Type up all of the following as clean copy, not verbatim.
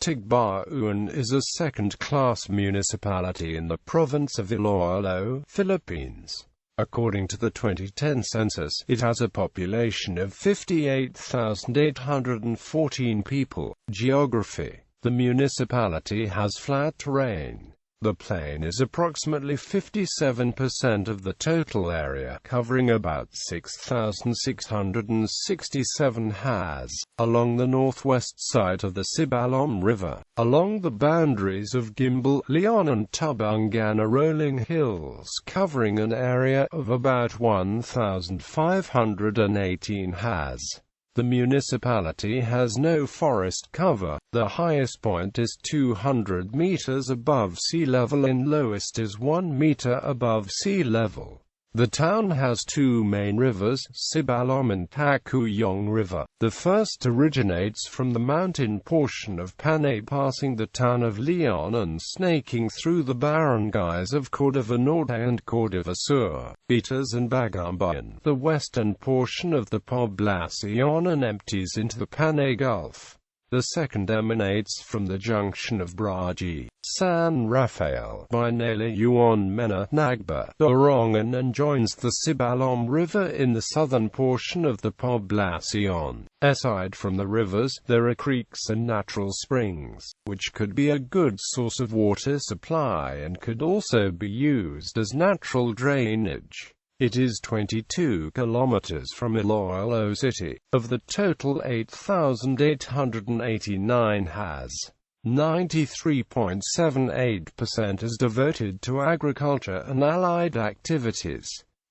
Tigbauan is a second-class municipality in the province of Iloilo, Philippines. According to the 2010 census, it has a population of 58,814 people. Geography: the municipality has flat terrain. The plain is approximately 57% of the total area, covering about 6,667 has, along the northwest side of the Tigbauan River, along the boundaries of Gimbal, Leon and Tigbauan are rolling hills covering an area of about 1,518 has. The municipality has no forest cover. The highest point is 200 meters above sea level and lowest is 1 meter above sea level. The town has two main rivers, Tigbauan and Tigbauan River. The first originates from the mountain portion of Panay, passing the town of Leon and snaking through the barangays of Cordova Norte and Cordova Sur, Bitas and Bagumbayan. The western portion of the poblacion and empties into the Panay Gulf. The second emanates from the junction of Braji, San Rafael, Binalayan Mena, Nagba, Orongan and joins the Tigbauan River in the southern portion of the poblacion. Aside from the rivers, there are creeks and natural springs, which could be a good source of water supply and could also be used as natural drainage. It is 22 kilometers from Iloilo City. Of the total 8,889 has, 93.78% is devoted to agriculture and allied activities.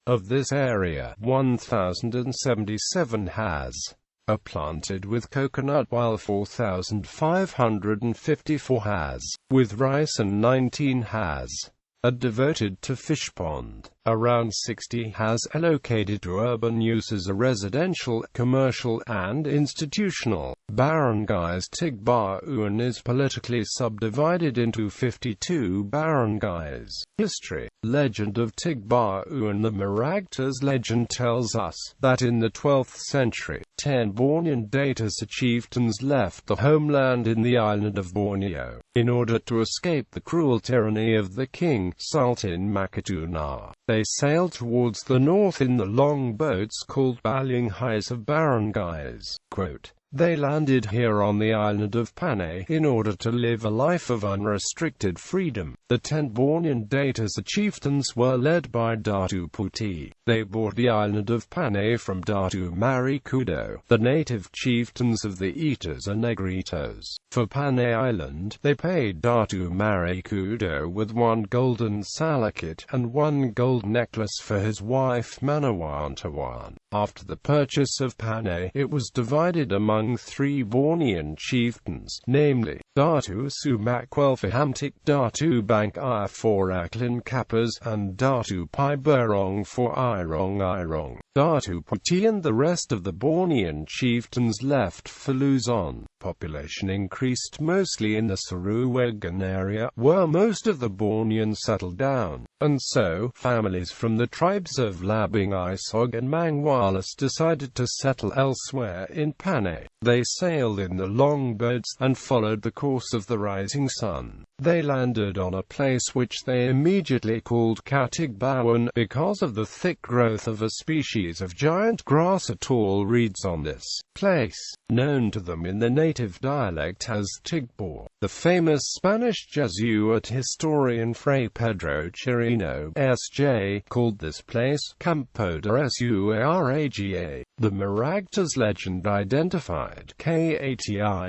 Of this area, 1,077 has are planted with coconut, while 4,554 has with rice and 19 has are devoted to fish pond. Around 60 has allocated to urban uses, residential, commercial, and institutional. Barangays. Tigbauan is politically subdivided into 52 barangays. History. Legend of Tigbauan. The Maragtas legend tells us that in the 12th century, 10 Bornean Datas chieftains left the homeland in the island of Borneo, in order to escape the cruel tyranny of the king, Sultan Makatuna. They sailed towards the north in the long boats called balangays of barangays. Quote, "They landed here on the island of Panay in order to live a life of unrestricted freedom. The 10 Bornean Datas chieftains were led by Datu Puti. They bought the island of Panay from Datu Marikudo, the native chieftains of the Itas and Negritos. For Panay Island, they paid Datu Marikudo with 1 golden salakit and 1 gold necklace for his wife Manawantawan. After the purchase of Panay, it was divided among 3 Bornean chieftains, namely, Datu Sumakwelfahamtik, Datu Bank I for Aklin Kapas, and Datu Pai Burong for Irong. Datu Puti and the rest of the Bornean chieftains left for Luzon. Population increased mostly in the Saruwegan area, where most of the Bornean settled down, and so, families from the tribes of Labing, Isog and Mangualas decided to settle elsewhere in Panay. They sailed in the long boats, and followed the course of the rising sun. They landed on a place which they immediately called Tigbauan, because of the thick growth of a species of giant grass or tall reeds on this place, known to them in the native dialect as Tigbo. The famous Spanish Jesuit historian Fray Pedro Chirino, S.J., called this place Campo de Suaraga. The Maragtas legend identified Katigbawan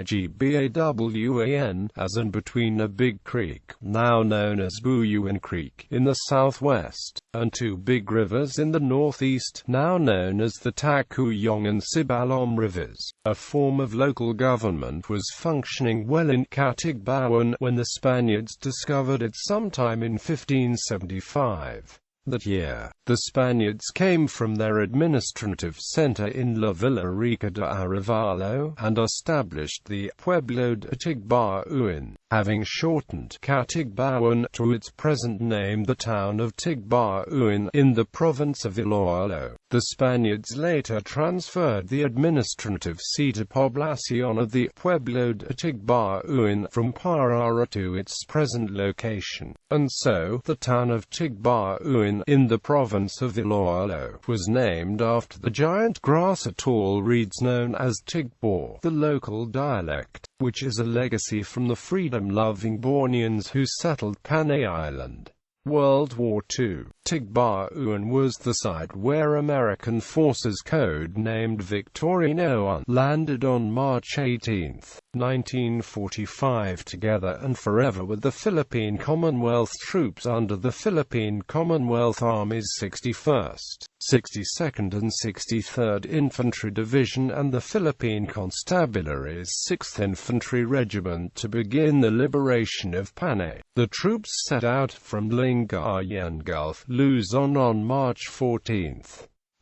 as in between a big creek, now known as Buyuan Creek, in the southwest, and 2 big rivers in the northeast, now known as the Tigbauan and Tigbauan rivers. A form of local government was functioning well in Tigbauan when the Spaniards discovered it sometime in 1575. That year, the Spaniards came from their administrative center in La Villa Rica de Arevalo, and established the Pueblo de Tigbauan, having shortened Tigbauan to its present name, the town of Tigbauan, in the province of Iloilo. The Spaniards later transferred the administrative seat of población of the Pueblo de Tigbauan from Parara to its present location, and so, the town of Tigbauan, in the province of Iloilo, was named after the giant grass or tall reeds known as Tigbor, the local dialect, which is a legacy from the freedom-loving Borneans who settled Panay Island. World War II. Tigbauan was the site where American forces code-named Victorino landed on March 18, 1945, together and forever with the Philippine Commonwealth troops under the Philippine Commonwealth Army's 61st, 62nd and 63rd Infantry Division and the Philippine Constabulary's 6th Infantry Regiment to begin the liberation of Panay. The troops set out from Lingayen Gulf, Luzon on March 14.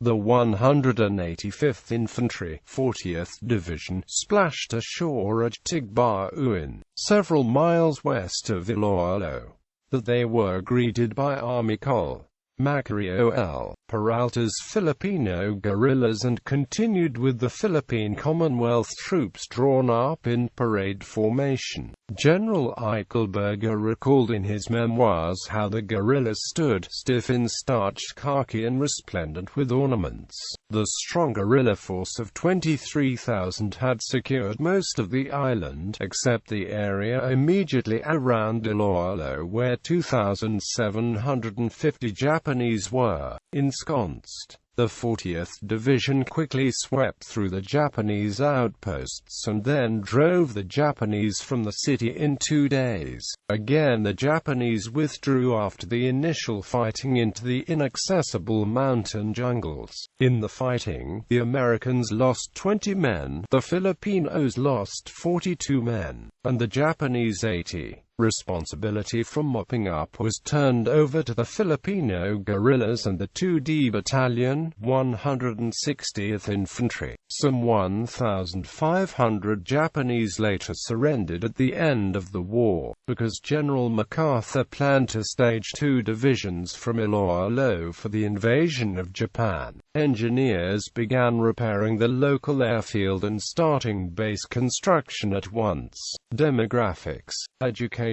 The 185th Infantry, 40th Division, splashed ashore at Tigbauan, several miles west of Iloilo. That they were greeted by Army Col. Macario L. Peralta's Filipino guerrillas and continued with the Philippine Commonwealth troops drawn up in parade formation. General Eichelberger recalled in his memoirs how the guerrillas stood stiff in starched khaki and resplendent with ornaments. The strong guerrilla force of 23,000 had secured most of the island, except the area immediately around Iloilo where 2,750 Japanese were ensconced. The 40th Division quickly swept through the Japanese outposts and then drove the Japanese from the city in 2 days. Again the Japanese withdrew after the initial fighting into the inaccessible mountain jungles. In the fighting, the Americans lost 20 men, the Filipinos lost 42 men, and the Japanese 80. Responsibility for mopping up was turned over to the Filipino guerrillas and the 2D Battalion, 160th Infantry. Some 1,500 Japanese later surrendered at the end of the war, because General MacArthur planned to stage 2 divisions from Iloilo for the invasion of Japan. Engineers began repairing the local airfield and starting base construction at once. Demographics. Education.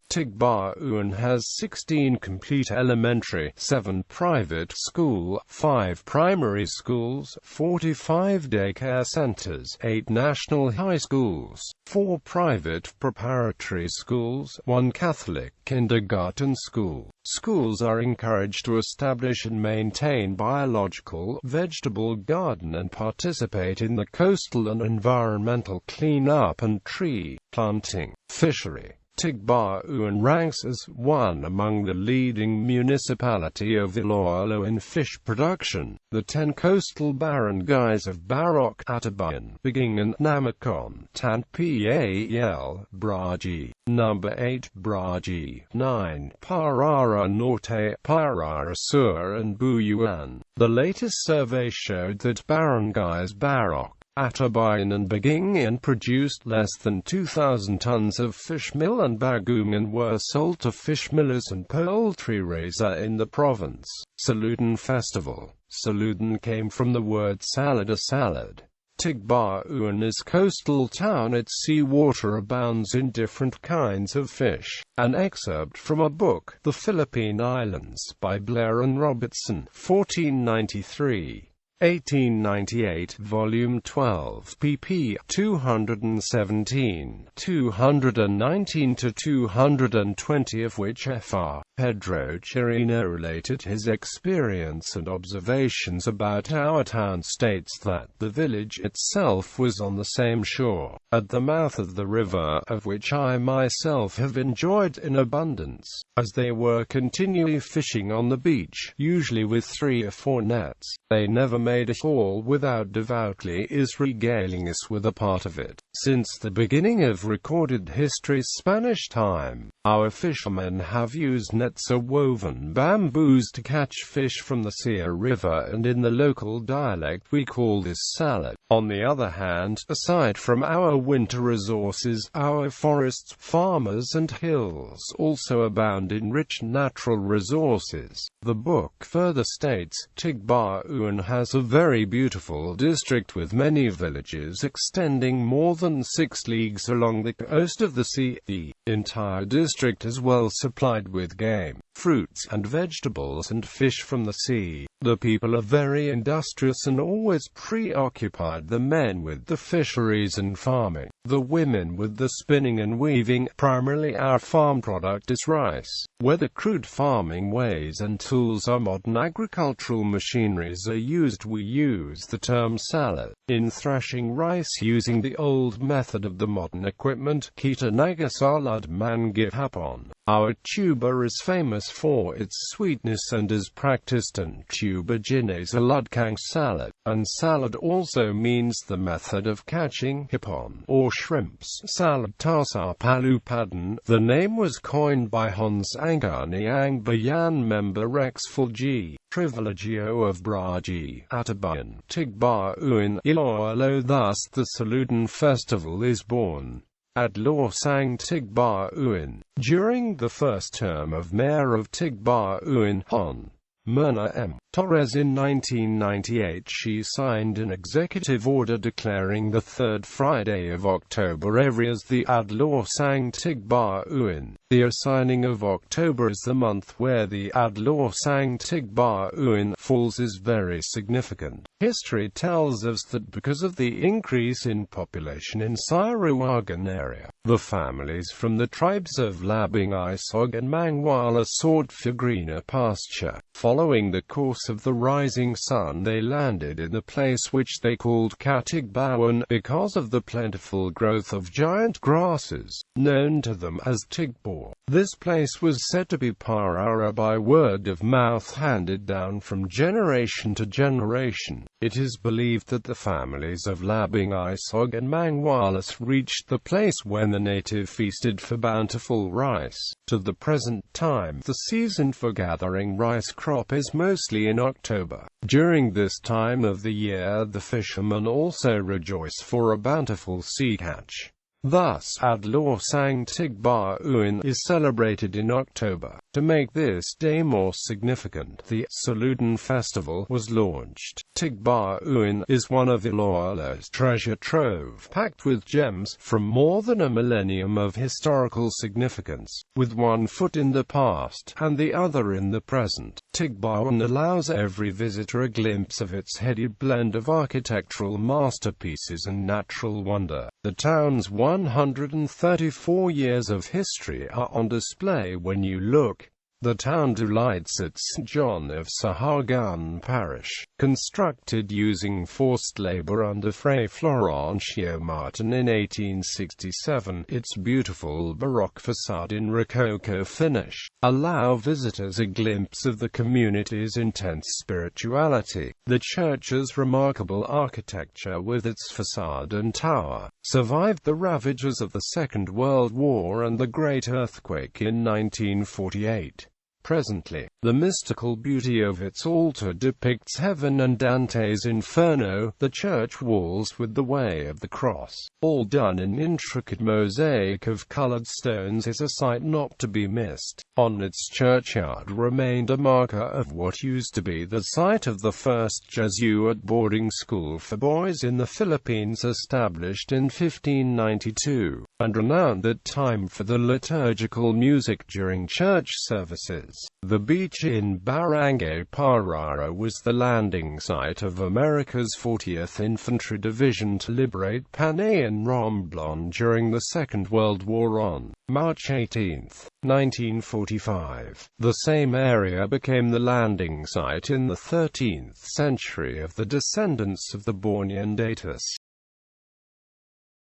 Tigbauan has 16 complete elementary, 7 private school, 5 primary schools, 45 daycare centers, 8 national high schools, 4 private preparatory schools, 1 Catholic kindergarten school. Schools are encouraged to establish and maintain biological, vegetable garden and participate in the coastal and environmental cleanup and tree planting. Fishery. Tigbauan ranks as one among the leading municipality of Iloilo in fish production. The 10 coastal barangays of Barok, Atabayan, Biging and Namacon, Tanpal, Braji, Number 8, Braji, 9, Parara Norte, Parara Sur and Buyuan. The latest survey showed that barangays Barok, Atabayan and Biging produced less than 2,000 tons of fish meal and bagungan were sold to fish millers and poultry raiser in the province. Saludan Festival. Saludan came from the word salad, a salad. Tigbauan is coastal town. Its seawater abounds in different kinds of fish. An excerpt from a book, The Philippine Islands, by Blair and Robertson, 1493. 1898, Volume 12, pp. 217, 219–220, of which Fr. Pedro Chirino related his experience and observations about our town. States that the village itself was on the same shore, at the mouth of the river, of which I myself have enjoyed in abundance, as they were continually fishing on the beach, usually with 3 or 4 nets. They never made at all without devoutly is regaling us with a part of it. Since the beginning of recorded history's Spanish time, our fishermen have used nets or woven bamboos to catch fish from the sea or river, and in the local dialect we call this salad. On the other hand, aside from our winter resources, our forests, farmers and hills also abound in rich natural resources. The book further states, Tigbauan has a very beautiful district with many villages extending more than 6 leagues along the coast of the sea. The entire district is well supplied with game, fruits and vegetables and fish from the sea. The people are very industrious and always preoccupied, the men with the fisheries and farming, the women with the spinning and weaving. Primarily our farm product is rice. Whether crude farming ways and tools or modern agricultural machineries are used, we use the term salad. In thrashing rice using the old method of the modern equipment, kita nagasalad manggihapon. Our tuba is famous for its sweetness and is practiced in tuba ginesa ludkang salad. And salad also means the method of catching hipon, or shrimps. Salad tasa palupadan. The name was coined by Hans Angani Ang Bayan member Rex Fulgi, Privilegio of Braji, Atabayan, Tigbauan, Iloilo. Thus the Saludan festival is born. Adlaw sang Tigbauan. During the first term of Mayor of Tigbauan, Hon. Myrna M. Torres in 1998, she signed an executive order declaring the third Friday of October every as the Adlaw sang Tigbauan. The assigning of October as the month where the Adlaw sang Tigbauan falls is very significant. History tells us that because of the increase in population in Sirawagan area, the families from the tribes of Labing-Isog and Mangwala sought for greener pasture. Following the course of the rising sun, they landed in the place which they called Tigbauan because of the plentiful growth of giant grasses, known to them as Tigbor. This place was said to be Parara by word of mouth handed down from generation to generation. It is believed that the families of Labing-Isog and Mangwalas reached the place when the native feasted for bountiful rice. To the present time, the season for gathering rice crop is mostly in October. During this time of the year, the fishermen also rejoice for a bountiful sea catch. Thus, Adlaw sang Tigbauan is celebrated in October. To make this day more significant, the Saludan festival was launched. Tigbauan is one of Iloilo's treasure trove, packed with gems from more than a millennium of historical significance. With one foot in the past and the other in the present, Tigbauan allows every visitor a glimpse of its heady blend of architectural masterpieces and natural wonder. The town's 134 years of history are on display when you look. The town delights at St. John of Sahagan Parish, constructed using forced labor under Fray Florencio Martin in 1867. Its beautiful Baroque facade in Rococo finish allow visitors a glimpse of the community's intense spirituality. The church's remarkable architecture with its facade and tower survived the ravages of the Second World War and the Great Earthquake in 1948. Presently, the mystical beauty of its altar depicts heaven and Dante's Inferno, the church walls with the Way of the Cross, all done in intricate mosaic of colored stones, is a sight not to be missed. On its churchyard remained a marker of what used to be the site of the first Jesuit boarding school for boys in the Philippines, established in 1592, and renowned at time for the liturgical music during church services. The beach in Barangay Parara was the landing site of America's 40th Infantry Division to liberate Panay and Romblon during the Second World War on March 18, 1945. The same area became the landing site in the 13th century of the descendants of the Bornean Datus.